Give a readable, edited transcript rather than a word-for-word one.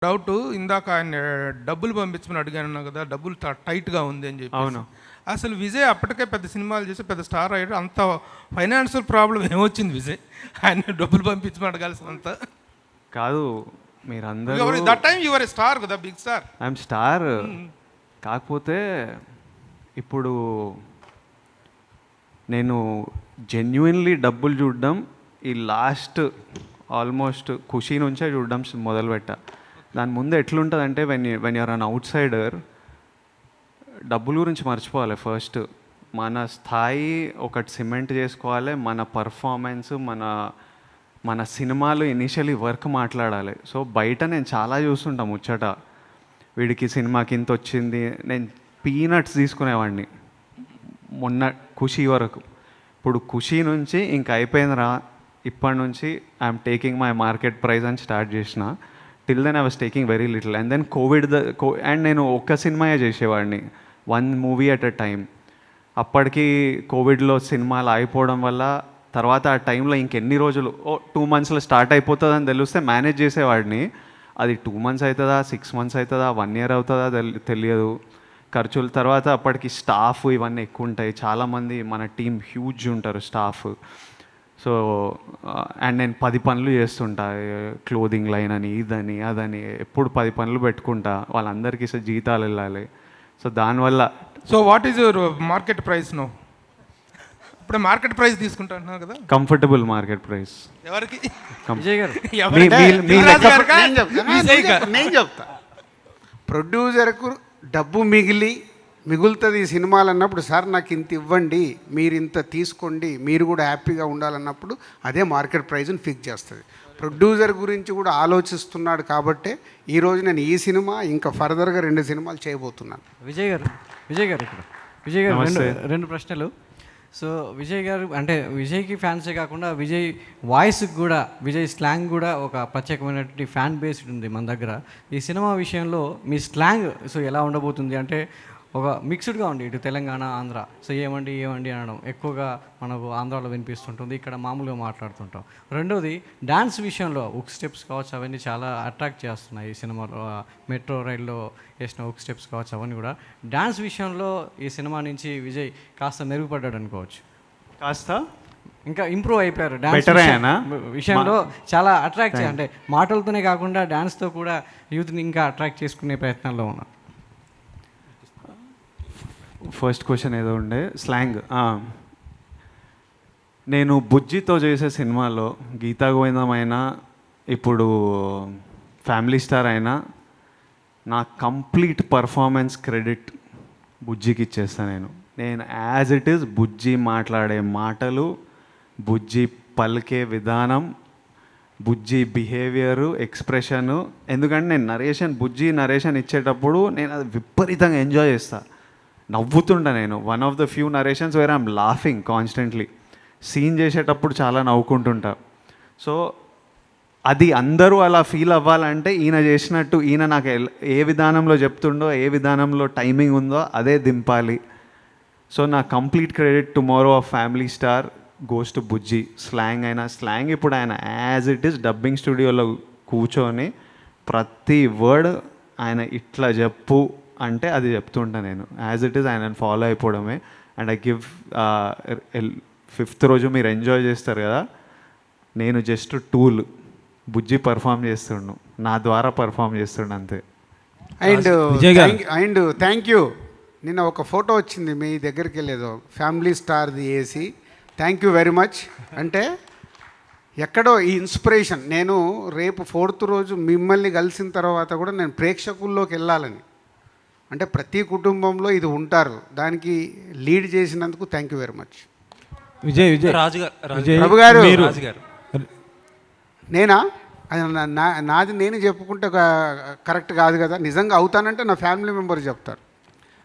Doubt ఇందాక ఆయన డబ్బులు పంపించమని అడిగాను కదా, డబ్బులు టైట్గా ఉంది అని చెప్పి. అవును. అసలు విజయ్ అప్పటికే పెద్ద సినిమాలు చేసి పెద్ద స్టార్ అయ్యాడు. అంత ఫైనాన్షియల్ ప్రాబ్లం ఏమొచ్చింది విజయ్? ఆయన డబ్బులు పంపించమని అడగాల్సినంత కాదు. మీరందరూ దట్ టైం యువర్ స్టార్ కదా, బిగ్ స్టార్. I'm star. కాకపోతే ఇప్పుడు నేను జెన్యున్లీ డబ్బులు చూడడం ఈ లాస్ట్ ఆల్మోస్ట్ ఖుషీ నుంచే చూడడం మొదలుపెట్టా. దాని ముందు ఎట్లుంటుందంటే when you're an outsider, డబ్బుల గురించి మర్చిపోవాలి. ఫస్ట్ మన స్థాయి ఒకటి సిమెంట్ చేసుకోవాలి. మన పర్ఫార్మెన్స్, మన సినిమాలు ఇనిషియలీ వర్క్ మాట్లాడాలి. సో బయట నేను చాలా చూస్తుంటా ముచ్చట, వీడికి సినిమాకి ఇంత వచ్చింది. నేను పీనట్స్ తీసుకునేవాడిని మొన్న ఖుషీ వరకు. ఇప్పుడు ఖుషీ నుంచి ఇంక అయిపోయిందిరా, ఇప్పటి నుంచి I'm taking my market price అని స్టార్ట్ చేసిన. Till then I was taking very little. And then and నేను ఒక్క సినిమాయే చేసేవాడిని, 1 మూవీ అట్ ఎ టైం. అప్పటికి కోవిడ్లో సినిమాలు అయిపోవడం వల్ల తర్వాత ఆ టైంలో ఇంకెన్ని రోజులు 2 మంత్స్లో స్టార్ట్ అయిపోతుందని తెలిస్తే మేనేజ్ చేసేవాడిని. అది 2 మంత్స్ అవుతుందా, 6 మంత్స్ అవుతుందా, 1 year అవుతుందా తెలియదు. ఖర్చుల తర్వాత అప్పటికి స్టాఫ్ ఇవన్నీ ఎక్కువ ఉంటాయి. చాలామంది మన టీం హ్యూజ్ ఉంటారు స్టాఫ్. సో అండ్ నేను 10 పనులు చేస్తుంటా, క్లోదింగ్ లైన్ అని, ఇదని అదని, ఎప్పుడు 10 పనులు పెట్టుకుంటా. వాళ్ళందరికీ జీతాలు వెళ్ళాలి. సో దానివల్ల. So what is your market price no? ఇప్పుడు మార్కెట్ ప్రైస్ తీసుకుంటున్నాను కదా, కంఫర్టబుల్ మార్కెట్ ప్రైస్. ఎవరికి? విజయ్ గారు, నేను చెప్తా. ప్రొడ్యూసర్కు డబ్బు మిగులుతుంది ఈ సినిమాలు అన్నప్పుడు, సార్ నాకు ఇంత ఇవ్వండి, మీరు ఇంత తీసుకోండి, మీరు కూడా హ్యాపీగా ఉండాలన్నప్పుడు అదే మార్కెట్ ప్రైస్ని ఫిక్స్ చేస్తుంది. ప్రొడ్యూసర్ గురించి కూడా ఆలోచిస్తున్నాడు కాబట్టే ఈరోజు నేను ఈ సినిమా ఇంకా ఫర్దర్గా 2 సినిమాలు చేయబోతున్నాను. విజయ్ గారు ఇక్కడ విజయ్ గారు రెండు ప్రశ్నలు. సో విజయ్ గారు అంటే విజయ్కి ఫ్యాన్సే కాకుండా విజయ్ వాయిస్కి కూడా, విజయ్ స్లాంగ్ కూడా ఒక ప్రత్యేకమైనటువంటి ఫ్యాన్ బేస్ ఉంది మన దగ్గర. ఈ సినిమా విషయంలో మీ స్లాంగ్ సో ఎలా ఉండబోతుంది అంటే ఒక మిక్స్డ్గా ఉంది, ఇటు తెలంగాణ ఆంధ్ర. సో ఏమండి అనడం ఎక్కువగా మనకు ఆంధ్రాలో వినిపిస్తుంటుంది, ఇక్కడ మామూలుగా మాట్లాడుతుంటాం. రెండోది డ్యాన్స్ విషయంలో ఉక్ స్టెప్స్ కావచ్చు, అవన్నీ చాలా అట్రాక్ట్ చేస్తున్నాయి ఈ సినిమాలో. మెట్రో రైల్లో వేసిన ఉక్ స్టెప్స్ కావచ్చు, అవన్నీ కూడా డ్యాన్స్ విషయంలో ఈ సినిమా నుంచి విజయ్ కాస్త మెరుగుపడ్డాడు అనుకోవచ్చు. కాస్త ఇంకా ఇంప్రూవ్ అయిపోయారు డ్యాన్స్ విషయంలో. చాలా అట్రాక్ట్ అంటే మాటలతోనే కాకుండా డ్యాన్స్తో కూడా యూత్ని ఇంకా అట్రాక్ట్ చేసుకునే ప్రయత్నాల్లో ఉన్నారు. ఫస్ట్ క్వశ్చన్ ఏదో ఉండే స్లాంగ్. నేను బుజ్జితో చేసే సినిమాలో గీతా గోవిందం అయినా, ఇప్పుడు ఫ్యామిలీ స్టార్ అయినా, నా కంప్లీట్ పర్ఫార్మెన్స్ క్రెడిట్ బుజ్జికి ఇచ్చేస్తాను. నేను యాజ్ ఇట్ ఈస్ బుజ్జి మాట్లాడే మాటలు, బుజ్జి పలికే విధానం, బుజ్జి బిహేవియరు, ఎక్స్ప్రెషను. ఎందుకంటే నేను బుజ్జి నరేషన్ ఇచ్చేటప్పుడు నేను అది విపరీతంగా ఎంజాయ్ చేస్తాను, నవ్వుతుంటా. నేను one of the few narrations where I'm laughing constantly. Scene చేసేటప్పుడు చాలా నవ్వుకుంటుంటా. సో అది అందరూ అలా ఫీల్ అవ్వాలంటే ఈయన చేసినట్టు, ఈయన నాకు ఏ విధానంలో చెప్తుండో, ఏ విధానంలో టైమింగ్ ఉందో అదే దింపాలి. సో నా complete credit tomorrow of family star goes to Bujji. Slang ఇప్పుడు ఆయన యాజ్ ఇట్ ఈస్ డబ్బింగ్ స్టూడియోలో కూర్చొని ప్రతి వర్డ్ ఆయన ఇట్లా చెప్పు అంటే అది చెప్తుంటా నేను. యాజ్ ఇట్ ఈస్ ఆయనను ఫాలో అయిపోవడమే. అండ్ ఐ గివ్ 5th రోజు మీరు ఎంజాయ్ చేస్తారు కదా, నేను జస్ట్ టూల్. బుజ్జి పర్ఫామ్ చేస్తుండు, నా ద్వారా పర్ఫామ్ చేస్తుండు అంతే. And thank you. నిన్న ఒక ఫోటో వచ్చింది మీ దగ్గరికి వెళ్ళేదో, ఫ్యామిలీ స్టార్ది వేసి. Thank you very much. అంటే ఎక్కడో ఈ ఇన్స్పిరేషన్, నేను రేపు 4th రోజు మిమ్మల్ని కలిసిన తర్వాత కూడా నేను ప్రేక్షకుల్లోకి వెళ్ళాలని, అంటే ప్రతి కుటుంబంలో ఇది ఉంటారు, దానికి లీడ్ చేసినందుకు thank you very much. Vijay Prabhu గారు, నేనా నాది నేను చెప్పుకుంటే కరెక్ట్ కాదు కదా. నిజంగా అవుతానంటే నా ఫ్యామిలీ మెంబర్ చెప్తారు.